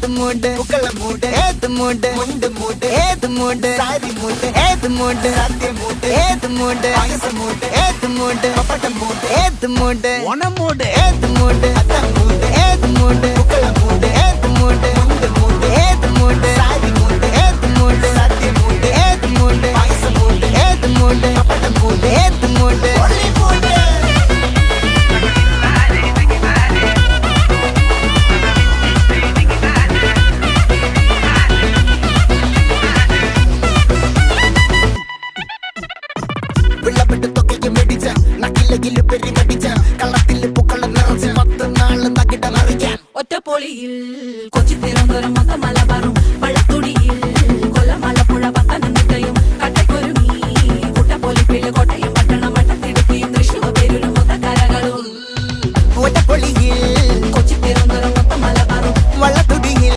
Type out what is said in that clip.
ഏത് മൂട് പുക്കള മൂട് ഏത് മൂട് മുണ്ട് മൂട് ഏത് മൂട് സാരി മൂട് ഏത് മൂട് സത്യ മൂട് ഏത് മൂട് പായസ മൂട് ഏത് മൂട് പപ്പടം മൂട് ഏത് മൂട് ഓണം മൂട് ഏത് മൂട് അത്തം മൂട് ഏത് മൂട് പുക്കള മൂട് ഏത് മൂട് മുണ്ട് മൂട് ഏത് മൂട് സാരി മൂട് ഏത് മൂട് സത്യ മൂട് ഏത് മൂട് പായസ മൂട് ഏത് മൂട് പപ്പടം മൂട് ഏത് മൂട് ഒറ്റപ്പൊളിയിൽ കൊച്ചി തിരുവനന്തപുരം മൊത്തം മലബാറും വള്ളത്തുടിയിൽ